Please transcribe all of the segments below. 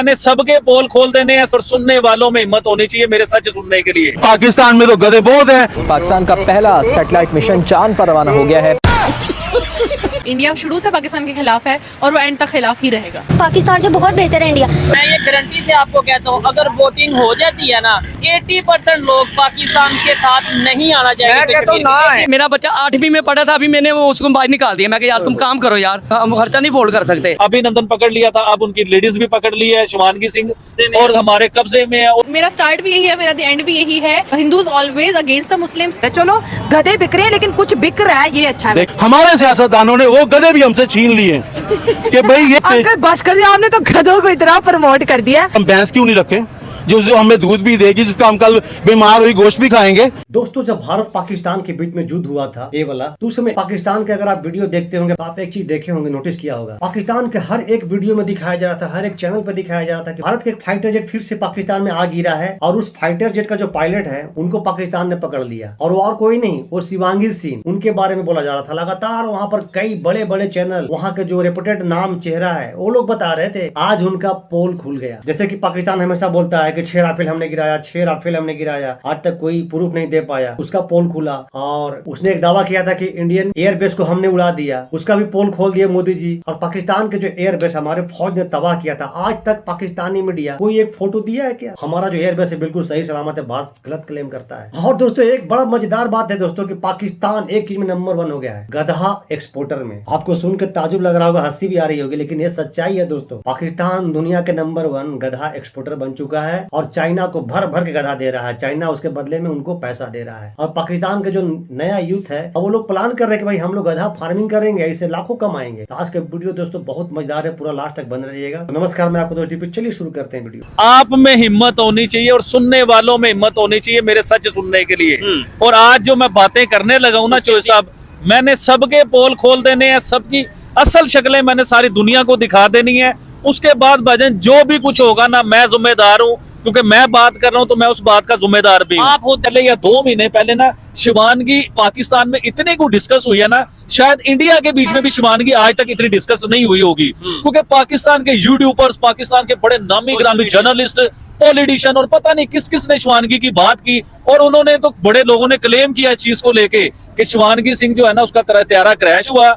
मैंने सबके पोल खोल देने हैं और सुनने वालों में हिम्मत होनी चाहिए मेरे सच सुनने के लिए। पाकिस्तान में तो गधे बहुत हैं। पाकिस्तान का पहला सैटेलाइट मिशन चांद पर रवाना हो गया है। इंडिया शुरू से पाकिस्तान के खिलाफ है और वो एंड तक खिलाफ ही रहेगा। पाकिस्तान से बहुत बेहतर है इंडिया। मैं ये गारंटी से आपको कहता हूँ, अगर वोटिंग हो जाती है ना 80% लोग पाकिस्तान के साथ नहीं आना चाहिए। मेरा बच्चा 8वीं में पढ़ा था, अभी मैंने वो उसको बाहर निकाल दिया। मैं कहा यार तुम काम करो यार, हम खर्चा नहीं फोड़ कर सकते। अभिनंदन पकड़ लिया था, अब उनकी लेडीज भी पकड़ ली है, शिवानगी सिंह, और हमारे कब्जे में है। मेरा स्टार्ट भी यही है, मेरा एंड भी यही है। Hindus always against the Muslims. चलो गधे बिक रहे हैं लेकिन कुछ बिक रहा है, ये अच्छा है। हमारे सियासतदानों ने वो गधे भी हमसे छीन लिए कि भाई ये अंकल बस कर दिया, आपने तो गधों को इतना प्रमोट कर दिया। हम भैंस क्यों नहीं रखे जो हमें दूध भी देगी, जिसका हम कल बीमार हुई गोश्त भी खाएंगे। दोस्तों, जब भारत पाकिस्तान के बीच में युद्ध हुआ था ये वाला, तो उस समय पाकिस्तान के अगर आप वीडियो देखते होंगे तो आप एक चीज देखे होंगे, नोटिस किया होगा, पाकिस्तान के हर एक वीडियो में दिखाया जा रहा था, हर एक चैनल पे दिखाया जा रहा था कि भारत के एक फाइटर जेट फिर से पाकिस्तान में आ गिरा है और उस फाइटर जेट का जो पायलट है उनको पाकिस्तान ने पकड़ लिया। और वो और कोई नहीं, वो शिवांगी सिंह, उनके बारे में बोला जा रहा था। लगातार वहाँ पर कई बड़े बड़े चैनल, वहाँ के जो रेपुटेड नाम चेहरा है, वो लोग बता रहे थे आज उनका पोल खुल गया। जैसे की पाकिस्तान हमेशा बोलता है कि 6 राफेल हमने गिराया, 6 राफेल हमने गिराया, आज तक कोई प्रूफ नहीं दे पाया। उसका पोल खुला और उसने एक दावा किया था कि इंडियन एयरबेस को हमने उड़ा दिया, उसका भी पोल खोल दिया मोदी जी। और पाकिस्तान के जो एयरबेस हमारे फौज ने तबाह किया था, आज तक पाकिस्तानी मीडिया कोई एक फोटो दिया है क्या? हमारा जो एयरबेस है बिल्कुल सही सलामत है, भारत गलत क्लेम करता है। और दोस्तों, एक बड़ा मजेदार बात है दोस्तों कि पाकिस्तान एक चीज में नंबर 1 हो गया है, गधा एक्सपोर्टर में। आपको सुन के ताजुब लग रहा होगा, हंसी भी आ रही होगी, लेकिन ये सच्चाई है दोस्तों। पाकिस्तान दुनिया के नंबर 1 गधा एक्सपोर्टर बन चुका है और चाइना को भर भर के गधा दे रहा है। चाइना उसके बदले में उनको पैसा दे रहा है। और पाकिस्तान के जो नया यूथ है, अब वो लोग प्लान कर रहे हैं कि भाई हम लोग गधा फार्मिंग करेंगे, इससे लाखों कमाएंगे। तो आज के वीडियो दोस्तों बहुत मजेदार है, पूरा लास्ट तक बन रहिएगा। तो नमस्कार, मैं आपको दोस्तों चलिए शुरू करते हैं वीडियो। आप में हिम्मत होनी चाहिए और सुनने वालों में हिम्मत होनी चाहिए मेरे सच सुनने के लिए। और आज जो मैं बातें करने लगा हूं ना चोई साहब, मैंने सबके पोल खोल देने हैं, सबकी असल शक्लें मैंने सारी दुनिया को दिखा देनी है। उसके बाद भाईजान जो भी कुछ होगा ना, मैं जिम्मेदार हूँ, क्योंकि मैं बात कर रहा हूं तो मैं उस बात का जिम्मेदार भी हूं। आप हो चले या 2 महीने पहले ना शिवानगी पाकिस्तान में इतने को डिस्कस हुई है ना, शायद इंडिया के बीच में भी शिवानगी आज तक इतनी डिस्कस नहीं हुई होगी। क्योंकि पाकिस्तान के यूट्यूबर्स, पाकिस्तान के बड़े नामी ग्रामी जर्नलिस्ट, पॉलिटिशियन और पता नहीं किस किस ने शिवानगी की बात की। और उन्होंने तो बड़े लोगों ने क्लेम किया इस चीज को लेके कि शिवानगी सिंह जो है ना, उसका त्यारा क्रैश हुआ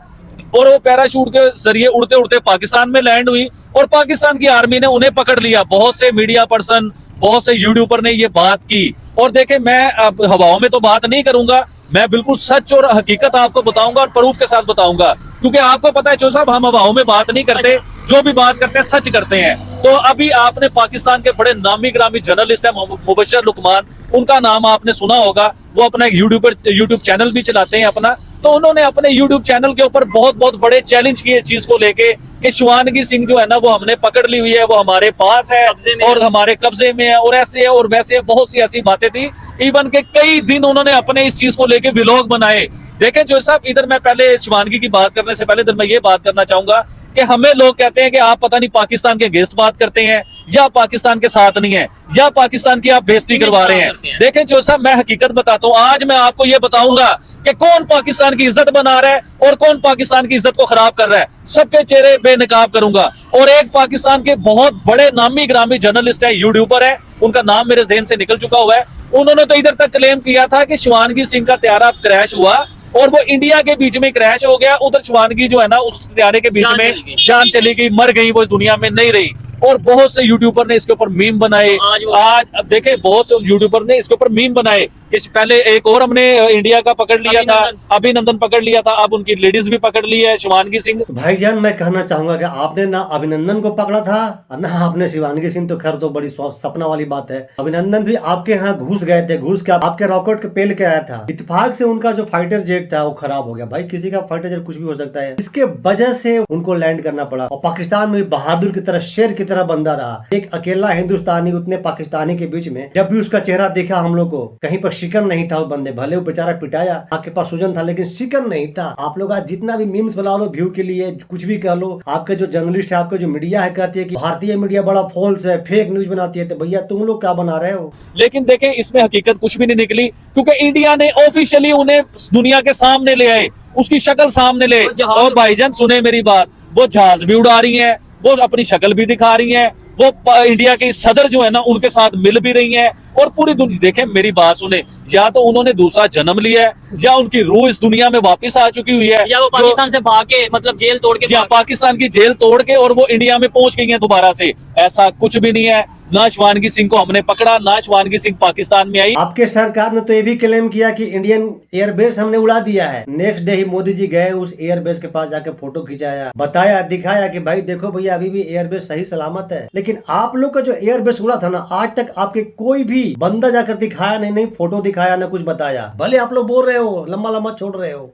और वो पैराशूट के जरिए उड़ते उड़ते पाकिस्तान में लैंड हुई और पाकिस्तान की आर्मी ने उन्हें पकड़ लिया। बहुत से मीडिया पर्सन, बहुत से यूट्यूबर ने ये बात की। और देखे, मैं अब हवाओं में तो बात नहीं करूंगा, मैं बिल्कुल सच और हकीकत आपको बताऊंगा और प्रूफ के साथ बताऊंगा। क्योंकि आपको पता है चो साहब, हम हवाओं में बात नहीं करते, जो भी बात करते हैं सच करते हैं। तो अभी आपने पाकिस्तान के बड़े नामी ग्रामी जर्नलिस्ट है मुबशर लुकमान, उनका नाम आपने सुना होगा। वो अपना यूट्यूब चैनल भी चलाते हैं अपना। तो उन्होंने अपने यूट्यूब चैनल के ऊपर बहुत बहुत बड़े चैलेंज किए इस चीज को लेके कि शिवानगी सिंह जो है ना, वो हमने पकड़ ली हुई है, वो हमारे पास है और हमारे कब्जे में है, और ऐसे है और वैसे है। बहुत सी ऐसी बातें थी, इवन के कई दिन उन्होंने अपने इस चीज को लेके व्लॉग बनाए। देखें जो साहब, इधर मैं पहले शिवानगी की बात करने से पहले इधर मैं ये बात करना चाहूंगा कि हमें लोग कहते हैं कि आप पता नहीं पाकिस्तान के अगेंस्ट बात करते हैं या पाकिस्तान के साथ नहीं है या पाकिस्तान की आप बेइज्जती करवा रहे हैं। देखें जो साहब, मैं हकीकत बताता हूँ। आज मैं आपको ये बताऊंगा कि कौन पाकिस्तान की इज्जत बना रहा है और कौन पाकिस्तान की इज्जत को खराब कर रहा है। सबके चेहरे बेनकाब करूंगा। और एक पाकिस्तान के बहुत बड़े नामी ग्रामी जर्नलिस्ट है, यूट्यूबर है, उनका नाम मेरे ज़हन से निकल चुका हुआ है। उन्होंने तो इधर तक क्लेम किया था कि शिवानगी सिंह का त्यारा क्रैश हुआ और वो इंडिया के बीच में क्रैश हो गया। उधर शिवानगी जो है ना, उस त्यारे के बीच में जान चली गई, मर गई, वो दुनिया में नहीं रही। और बहुत से यूट्यूबर ने इसके ऊपर मीम बनाए। आज अब देखे, बहुत से यूट्यूबर ने इसके ऊपर मीम बनाए कि पहले एक और हमने इंडिया का पकड़ लिया था, अभिनंदन पकड़ लिया था, अब उनकी लेडीज भी पकड़ ली है, शिवानगी सिंह। भाईजान, मैं कहना चाहूंगा कि आपने ना अभिनंदन को पकड़ा था और ना आपने शिवानगी सिंह, तो खैर तो बड़ी सपना वाली बात है। अभिनंदन भी आपके यहाँ घुस गए थे, घुस के आपके रॉकेट के पेल के आया था। इत्तेफाक से उनका जो फाइटर जेट था वो खराब हो गया। भाई, किसी का फाइटर जेट कुछ भी हो सकता है, इसके वजह से उनको लैंड करना पड़ा। और पाकिस्तान में बहादुर की तरह, शेर की तरह बंदा रहा। एक अकेला हिंदुस्तानी उतने पाकिस्तानी के बीच में, जब भी उसका चेहरा देखा हम लोग को, कहीं पर शिकन नहीं था। वो बंदे भले वो बेचारा पिटाया, आपके पास सूजन था, लेकिन शिकन नहीं था। आप लोग आज जितना भी मीम्स बना लो, व्यू के लिए कुछ भी कह लो, आपके जो जर्नलिस्ट है, आपके जो मीडिया है, कहती है कि भारतीय मीडिया बड़ा फॉल्स है, फेक न्यूज बनाती है। तो भैया, तुम लोग क्या बना रहे हो? लेकिन देखें, इसमें हकीकत कुछ भी नहीं निकली, क्योंकि इंडिया ने ऑफिशियली उन्हें दुनिया के सामने ले आए, उसकी शक्ल सामने ले। और भाईजान सुने मेरी बात, वो जहाज भी उड़ा रही है, वो अपनी शक्ल भी दिखा रही है, वो इंडिया के सदर जो है ना उनके साथ मिल भी रही हैं और पूरी दुनिया देखें मेरी बात सुने, या तो उन्होंने दूसरा जन्म लिया है या उनकी रूह इस दुनिया में वापस आ चुकी हुई है, या वो पाकिस्तान से भाग के मतलब जेल तोड़ के पाकिस्तान की जेल तोड़ के और वो इंडिया में पहुंच गई हैं दोबारा से। ऐसा कुछ भी नहीं है। ना शिवानगी सिंह को हमने पकड़ा, ना शिवानगी सिंह पाकिस्तान में आई। आपके सरकार ने तो ये भी क्लेम किया कि इंडियन एयरबेस हमने उड़ा दिया है। नेक्स्ट डे ही मोदी जी गए उस एयरबेस के पास जाके फोटो खिंचाया, बताया, दिखाया कि भाई देखो भैया अभी भी एयरबेस सही सलामत है। लेकिन आप लोग का जो एयरबेस उड़ा था ना, आज तक आपके कोई भी बंदा जाकर दिखाया नहीं फोटो दिखाया, ना कुछ बताया। भले आप लोग बोल रहे हो, लंबा लंबा छोड़ रहे हो।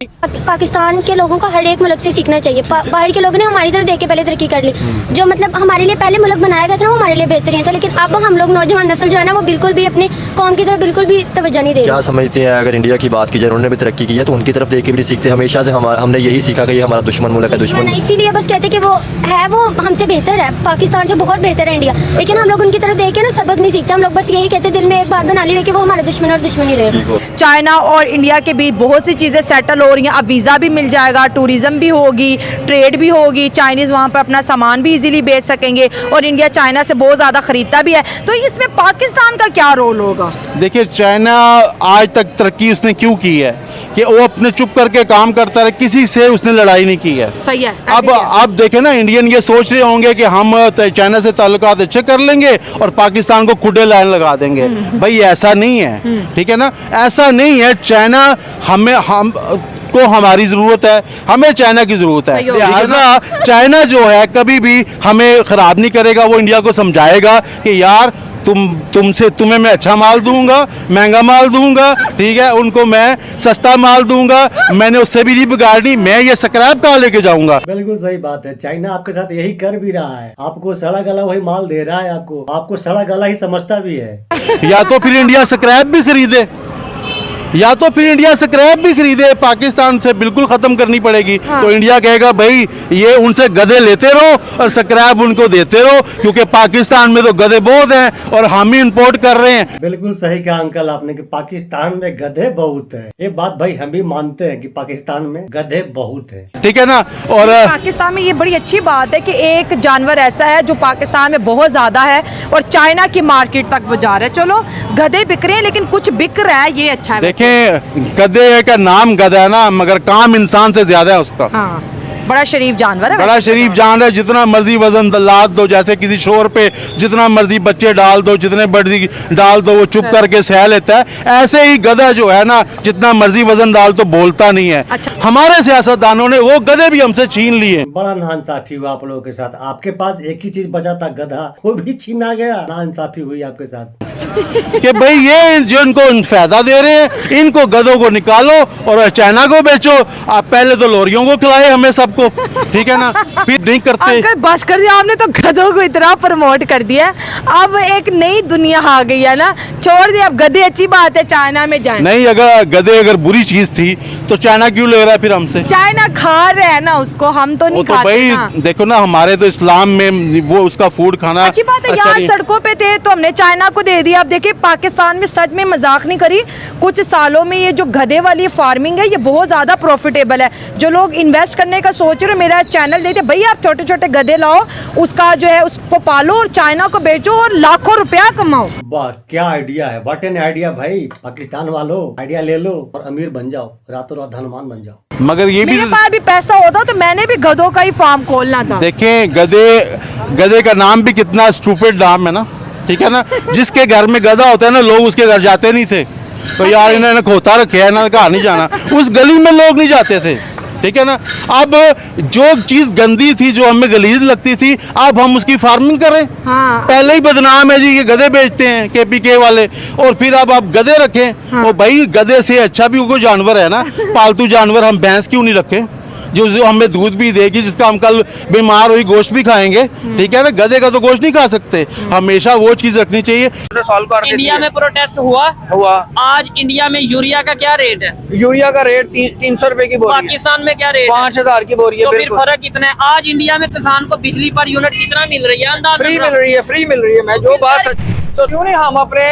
पाकिस्तान के लोगों को हर एक मुल्क से सीखना चाहिए। बाहर के लोगों ने हमारी तरफ देख के पहले तरक्की कर ली। जो मतलब हमारे लिए पहले मुल्क बनाया गया था ना, वो हमारे लिए बेहतरीन था। लेकिन अब हम लोग नौजवान नस्ल जो है ना, वो बिल्कुल भी अपनी कौम की तरफ बिल्कुल भी तवज्जो नहीं दे रही। क्या समझते हैं, अगर इंडिया की बात की जाए, उन्होंने भी तरक्की की है तो उनकी तरफ देख के भी सीखते। हमेशा से हमने यही सीखा कि ये हमारा दुश्मन मुल्क है, दुश्मन। इसीलिए बस कहते कि वो हमसे बेहतर है, पाकिस्तान से बहुत बेहतर है इंडिया। लेकिन हम लोग उनकी तरफ देख के ना सबक नहीं सीखते। हम लोग बस यही कहते, दिल में एक बात बना ली कि वो हमारे दुश्मन और दुश्मन ही रहेगा। चाइना और इंडिया के बीच बहुत सी चीज़ें सेटल हो रही हैं। अब वीज़ा भी मिल जाएगा, टूरिज्म भी होगी, ट्रेड भी होगी, चाइनीज़ वहाँ पर अपना सामान भी इजीली बेच सकेंगे और इंडिया चाइना से बहुत ज़्यादा ख़रीदता भी है। तो इसमें पाकिस्तान का क्या रोल होगा? देखिए, चाइना आज तक तरक्की उसने क्यों की है कि वो अपने चुप करके काम करता रहे, किसी से उसने लड़ाई नहीं की है। सही है। अब देखें ना, इंडियन ये सोच रहे होंगे कि हम चाइना से ताल्लुकात अच्छे कर लेंगे और पाकिस्तान को खुदे लाइन लगा देंगे। भाई ऐसा नहीं है, ठीक है ना, ऐसा नहीं है। चाइना हम को हमारी जरूरत है, हमें चाइना की जरूरत है। लिहाजा चाइना जो है कभी भी हमें खराब नहीं करेगा। वो इंडिया को समझाएगा कि यार तुम्हें मैं अच्छा माल दूंगा, महंगा माल दूंगा, ठीक है, उनको मैं सस्ता माल दूंगा, मैंने उससे भी नहीं बिगाड़नी, मैं ये स्क्रैप कहाँ लेके जाऊंगा। बिल्कुल सही बात है। चाइना आपके साथ यही कर भी रहा है, आपको सड़ा गला वही माल दे रहा है, आपको सड़ा गला ही समझता भी है। या तो फिर इंडिया स्क्रैप भी खरीदे, या तो फिर इंडिया स्क्रैप भी खरीदे, पाकिस्तान से बिल्कुल खत्म करनी पड़ेगी। हाँ। तो इंडिया कहेगा भाई ये उनसे गधे लेते रहो और स्क्रैप उनको देते रहो, क्योंकि पाकिस्तान में तो गधे बहुत हैं और हम ही इंपोर्ट कर रहे हैं। बिल्कुल सही कहा अंकल आपने कि पाकिस्तान में गधे बहुत है। ये बात भाई हम भी मानते हैं कि पाकिस्तान में गधे बहुत है, ठीक है ना। और पाकिस्तान में ये बड़ी अच्छी बात है कि एक जानवर ऐसा है जो पाकिस्तान में बहुत ज्यादा है और चाइना की मार्केट तक वो जा रहा है। चलो गधे बिक रहे हैं लेकिन कुछ बिक रहा है, ये अच्छा है। गधे का नाम गधा है ना, मगर काम इंसान से ज्यादा है उसका। हाँ, बड़ा शरीफ जानवर है, बड़ा शरीफ जानवर है। जितना मर्जी वजन लाद दो, जैसे किसी शोर पे जितना मर्जी बच्चे डाल दो, जितने मर्जी डाल दो, वो चुप करके सह लेता है। ऐसे ही गधा जो है ना, जितना मर्जी वजन डाल तो बोलता नहीं है। अच्छा। हमारे सियासतदानों ने वो गधे भी हमसे छीन लिए। बड़ा नाइंसाफी हुआ आप लोगों के साथ। आपके पास एक ही चीज बचा था, गधा, वो भी छीना गया। नाइंसाफी हुई आपके साथ कि भाई ये जो इनको फायदा दे रहे हैं, इनको गधों को निकालो और चाइना को बेचो। आप पहले तो लोरियों को खिलाए हमें सबको, ठीक है ना, फिर नहीं करते। अंकल बस कर दिया आपने, तो गधों को इतना प्रमोट कर दिया। अब एक नई दुनिया आ गई है ना, छोड़ दिया। अब गधे अच्छी बात है, चाइना में जाए नहीं। अगर गधे अगर बुरी चीज थी तो चाइना क्यों ले रहा है फिर हमसे? चाइना खा रहे हैं ना उसको, हम तो नहीं खाते। भाई ना। देखो ना, हमारे तो इस्लाम में वो उसका फूड खाना अच्छी बात है। यहाँ सड़कों पे थे तो हमने चाइना को दे दिया। अब देखिए पाकिस्तान में, सच में मजाक नहीं करी, कुछ सालों में ये जो गधे वाली फार्मिंग है ये बहुत ज्यादा प्रॉफिटेबल है। जो लोग इन्वेस्ट करने का सोच रहे हो, मेरा चैनल देखते भाई, आप छोटे छोटे गधे लाओ, उसका जो है उसको पालो और चाइना को बेचो और लाखों रुपया कमाओ। वाह क्या आइडिया है, व्हाट एन आइडिया भाई। पाकिस्तान वालों आइडिया ले लो और अमीर बन जाओ, रातों रात धनवान बन जाओ। मगर ये मेरे पास भी पैसा होता तो मैंने भी गधों का ही फार्म खोलना था। देखें, गधे का नाम भी कितना स्टूपिड नाम है ना, ठीक है ना। जिसके घर में गधा होता है ना, लोग उसके घर जाते नहीं थे। तो यार इन्होंने खोता रखे है ना, घर नहीं जाना, उस गली में लोग नहीं जाते थे, ठीक है ना। अब जो चीज गंदी थी, जो हमें गलीज लगती थी, अब हम उसकी फार्मिंग करें। हाँ। पहले ही बदनाम है जी, ये गधे बेचते हैं KPK वाले, और फिर अब आप गधे रखें। हाँ। और भाई गधे से अच्छा भी कोई जानवर है ना, पालतू जानवर, हम भैंस क्यों नहीं रखें जो हमें दूध भी देगी, जिसका हम कल बीमार हुई गोश्त भी खाएंगे, ठीक है ना। गधे का तो गोश्त नहीं खा सकते, हमेशा वो चीज रखनी चाहिए। इंडिया में प्रोटेस्ट हुआ आज इंडिया में यूरिया का क्या रेट है? यूरिया का रेट 300 रुपए की बोरी है। पाकिस्तान में क्या रेट? 5000 की बोरी है। तो फिर फर्क कितना है? आज इंडिया में किसान को बिजली पर यूनिट कितना मिल रही है? फ्री मिल रही है, फ्री मिल रही है। मैं जो बात, तो क्यों नहीं हम अपने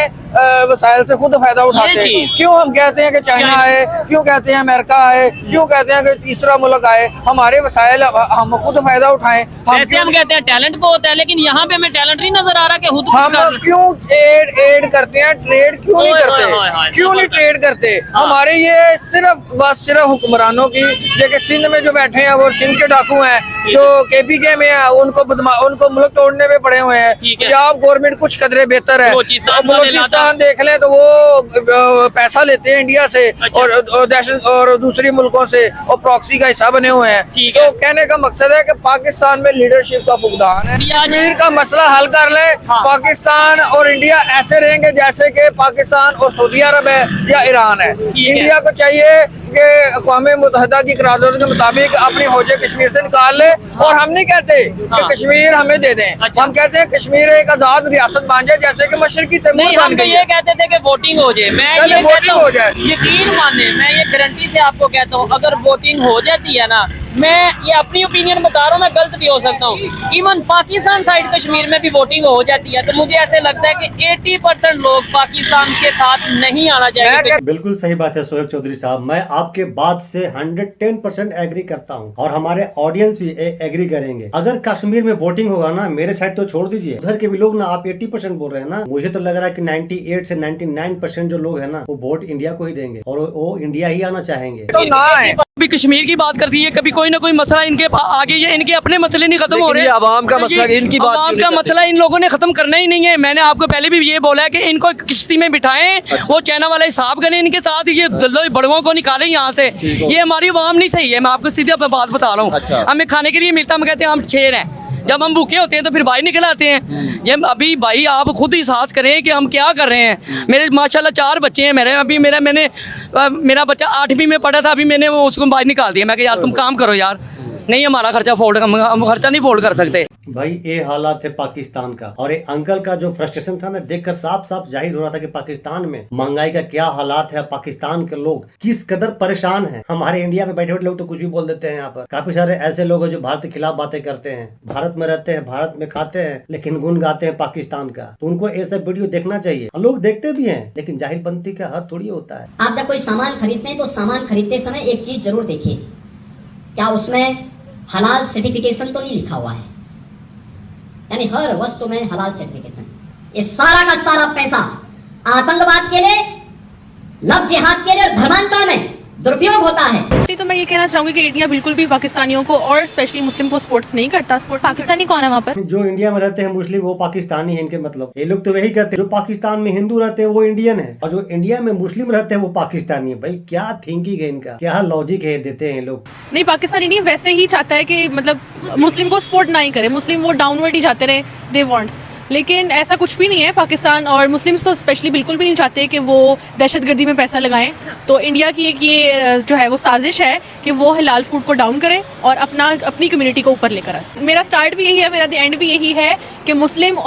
वसाइल से खुद फायदा उठाते हैं। क्यों हम कहते हैं कि चाइना आए, क्यों कहते हैं अमेरिका आए, क्यों कहते हैं कि तीसरा मुल्क आए, हमारे वसाइल हम खुद फायदा उठाएं। वैसे हम कहते हैं टैलेंट बहुत है, लेकिन यहाँ पे हमें टैलेंट नहीं नजर आ रहा कि खुद हम क्यों एड करते हैं, ट्रेड क्यों नहीं करते, क्यों नहीं ट्रेड करते। हमारे ये सिर्फ हुक्मरानों की, देखिए सिंध में जो बैठे हैं वो सिंध के डाकू हैं, जो KPK में है उनको मुल्क तोड़ने में पड़े हुए हैं। पंजाब गवर्नमेंट कुछ कदरे बेहतर है, बलूचिस्तान देख लें तो वो पैसा लेते हैं इंडिया से और दूसरी मुल्कों से और प्रॉक्सी का हिस्सा बने हुए हैं। तो कहने का मकसद है कि पाकिस्तान में लीडरशिप का फुकदान है। कश्मीर का मसला हल कर ले, पाकिस्तान और इंडिया ऐसे रहेंगे जैसे कि पाकिस्तान और सऊदी अरब है या ईरान है। इंडिया को चाहिए कि अक़वाम मुत्तहिदा की करारदाद के मुताबिक अपनी फौजें कश्मीर से निकाल ले। और हम नहीं कहते कि कश्मीर हमें दे दें, हम कहते हैं कश्मीर एक आजाद रियासत बन जाए जैसे कि मशरकी तैमूर हम तो ये कहते थे कि वोटिंग हो जाए। मैं ये कहता हूँ, यकीन माने, मैं ये गारंटी से आपको कहता हूँ, अगर वोटिंग हो जाती है ना, मैं ये अपनी ओपिनियन बता रहा हूँ, मैं गलत भी हो सकता हूँ, इवन पाकिस्तान साइड कश्मीर में भी वोटिंग हो जाती है तो मुझे ऐसे लगता है कि 80% लोग पाकिस्तान के साथ नहीं आना चाहिए। बिल्कुल सही बात है सोहेब चौधरी साहब, मैं आपके बात से 110% एग्री करता हूँ और हमारे ऑडियंस भी एग्री करेंगे। अगर कश्मीर में वोटिंग होगा ना, मेरे साइड तो छोड़ दीजिए, उधर के भी लोग ना, आप 80% बोल रहे हैं ना, मुझे तो लग रहा है कि 98 से 99% जो लोग है ना, वो वोट इंडिया को ही देंगे और वो इंडिया ही आना चाहेंगे। तो ना है कभी कश्मीर की बात कर दी है, कभी कोई ना कोई मसला इनके आगे, ये इनके अपने मसले नहीं खत्म हो रहे। आवाम का मसला, इनकी बात, आवाम का मसला इन लोगों ने खत्म करना ही नहीं है। मैंने आपको पहले भी ये बोला है कि इनको किश्ती में बिठाएं, वो चाइना वाला हिसाब करें इनके साथ, ये बड़ों को निकालें यहाँ से। ये हमारी आवाम नहीं सही है, मैं आपको सीधी बात बता रहा हूँ। हमें खाने के लिए मिलता, हम कहते हैं हम शेर हैं, जब हम भूखे होते हैं तो फिर बाहर निकल आते हैं। ये अभी भाई आप खुद ही एहसास करें कि हम क्या कर रहे हैं। मेरे माशाल्लाह 4 बच्चे हैं मेरे, अभी मेरा बच्चा 8वीं में पढ़ा था, अभी मैंने उसको बाहर निकाल दिया। मैं कहा यार तुम काम करो यार, नहीं हमारा खर्चा हम खर्चा नहीं फोल्ड कर सकते। भाई ये हालात है पाकिस्तान का, और ये अंकल का जो फ्रस्ट्रेशन था ना, देखकर साफ साफ जाहिर हो रहा था कि पाकिस्तान में महंगाई का क्या हालात है, पाकिस्तान के लोग किस कदर परेशान हैं। हमारे इंडिया में बैठे बैठे लोग तो कुछ भी बोल देते हैं। यहाँ पर काफी सारे ऐसे लोग हैं जो भारत के खिलाफ बातें करते हैं, भारत में रहते हैं, भारत में खाते हैं, लेकिन गुण गाते हैं पाकिस्तान का। तो उनको ये सब वीडियो देखना चाहिए, लोग देखते भी है, लेकिन जाहिलपंथी का हद थोड़ी होता है। आप जब कोई सामान खरीदते हैं तो सामान खरीदते समय एक चीज जरूर देखिए, क्या उसमें हलाल सर्टिफिकेशन तो नहीं लिखा हुआ है, यानी हर वस्तु में हलाल सर्टिफिकेशन। ये सारा का सारा पैसा आतंकवाद के लिए, लव जिहाद के लिए और धर्मांतरण में दुरुपयोग होता है। तो मैं ये कहना चाहूंगी कि इंडिया बिल्कुल भी पाकिस्तानियों को और स्पेशली मुस्लिम को सपोर्ट्स नहीं करता। सपोर्ट पाकिस्तानी कौन है वहाँ पर? जो इंडिया में रहते हैं मुस्लिम वो पाकिस्तानी है, इनके मतलब ये लोग तो वही कहते हैं। जो पाकिस्तान में हिंदू रहते हैं वो इंडियन है, और जो इंडिया में मुस्लिम रहते हैं वो पाकिस्तानी है। भाई क्या थिंकिंग है इनका, क्या लॉजिक है देते हैं लोग। नहीं, पाकिस्तानी नहीं वैसे ही चाहता है कि मतलब मुस्लिम को सपोर्ट ना ही करे, मुस्लिम वो डाउनवर्ड ही जाते रहे, दे वांट्स। लेकिन ऐसा कुछ भी नहीं है। पाकिस्तान और मुस्लिम्स तो स्पेशली बिल्कुल भी नहीं चाहते कि वो दहशतगर्दी में पैसा लगाएं। तो इंडिया की एक ये जो है वो साजिश है कि वो हलाल फूड को डाउन करे और अपनी कम्युनिटी को ऊपर लेकर आए। मेरा स्टार्ट भी यही है, मेरा द एंड भी यही है कि Muslim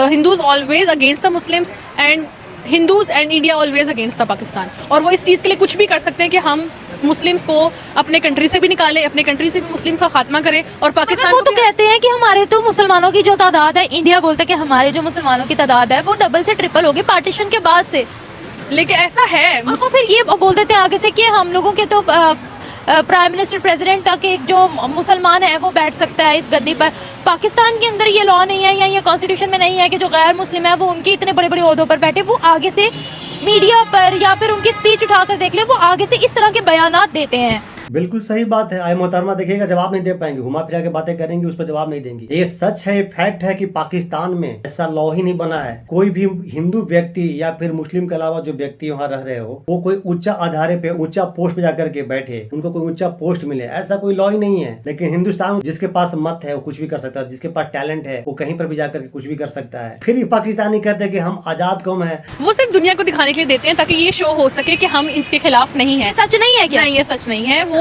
Hindus always against the Muslims and Hindus and India always against the Pakistan. और वो इस चीज़ के लिए कुछ भी कर सकते हैं कि हम मुस्लिम्स को अपने कंट्री से भी निकाले, अपने कंट्री से भी मुस्लिम का खात्मा करें। और पाकिस्तान वो तो कहते हैं कि हमारे तो मुसलमानों की जो तादाद है, इंडिया बोलता है कि हमारे जो मुसलमानों की तादाद है वो डबल से ट्रिपल होगी पार्टीशन के बाद से। लेकिन ऐसा है, और वो फिर ये बोल देते हैं आगे से कि हम लोगों के तो प्राइम मिनिस्टर प्रेसिडेंट तक एक जो मुसलमान है वो बैठ सकता है इस गद्दी पर। पाकिस्तान के अंदर ये लॉ नहीं है या ये कॉन्स्टिट्यूशन में नहीं है कि जो गैर मुस्लिम है वो उनके इतने बड़े बड़े ओहदों पर बैठे। वो आगे से मीडिया पर या फिर उनकी स्पीच उठाकर देख ले, वो आगे से इस तरह के बयानात देते हैं। बिल्कुल सही बात है। आए मोहतरमा देखिएगा, जवाब नहीं दे पाएंगे, घुमा फिरा के बातें करेंगे, उस पर जवाब नहीं देंगे। ये सच है, फैक्ट है कि पाकिस्तान में ऐसा लॉ ही नहीं बना है। कोई भी हिंदू व्यक्ति या फिर मुस्लिम के अलावा जो व्यक्ति वहाँ रह रहे हो, वो कोई ऊंचा आधारे पे, ऊंचा पोस्ट पे जाकर के बैठे, उनको कोई ऊंचा पोस्ट मिले, ऐसा कोई लॉ ही नहीं है। लेकिन हिंदुस्तान में जिसके पास मत है वो कुछ भी कर सकता है, जिसके पास टैलेंट है वो कहीं पर भी जाकर के कुछ भी कर सकता है। फिर भी पाकिस्तानी कहते हैं कि हम आजाद कौम है। वो सिर्फ दुनिया को दिखाने के लिए देते हैं ताकि ये शो हो सके कि हम इसके खिलाफ नहीं है। सच नहीं है क्या? नहीं, ये सच नहीं है। वो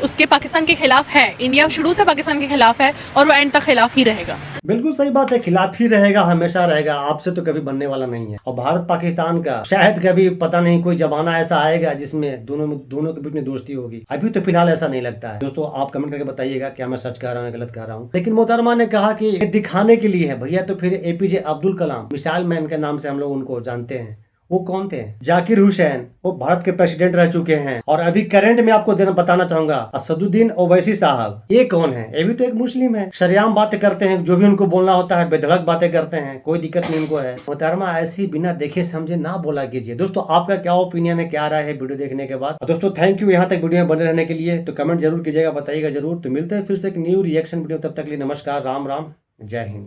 उसके पाकिस्तान के खिलाफ है। इंडिया शुरू से पाकिस्तान के खिलाफ है और वो एंड तक खिलाफ ही रहेगा। बिल्कुल सही बात है, खिलाफ ही रहेगा, हमेशा रहेगा। आपसे तो कभी बनने वाला नहीं है। और भारत पाकिस्तान का शायद कभी पता नहीं कोई जमाना ऐसा आएगा जिसमें दोनों के बीच में दोस्ती होगी। अभी तो फिलहाल ऐसा नहीं लगता है। दोस्तों आप कमेंट करके बताइएगा क्या मैं सच कह रहा हूँ, गलत कह रहा हूँ। लेकिन मोहतरमा ने कहा कि दिखाने के लिए है भैया, तो फिर APJ Abdul Kalam, missile man के नाम से हम लोग उनको जानते हैं, वो कौन थे? जाकिर हुसैन, वो भारत के प्रेसिडेंट रह चुके हैं। और अभी करंट में आपको बताना चाहूंगा असदुद्दीन ओवैसी साहब, ये कौन है? ये भी तो एक मुस्लिम है। शरेआम बातें करते हैं, जो भी उनको बोलना होता है बेधड़क बातें करते हैं, कोई दिक्कत नहीं उनको है। मोहतरमा ऐसे ही बिना देखे समझे ना बोला कीजिए। दोस्तों आपका क्या ओपिनियन है, क्या राय है वीडियो देखने के बाद? दोस्तों थैंक यू यहाँ तक वीडियो में बने रहने के लिए। तो कमेंट जरूर कीजिएगा, बताइएगा जरूर। तो मिलते हैं फिर से एक न्यू रिएक्शन वीडियो, तब तक के लिए नमस्कार, राम राम, जय हिंद।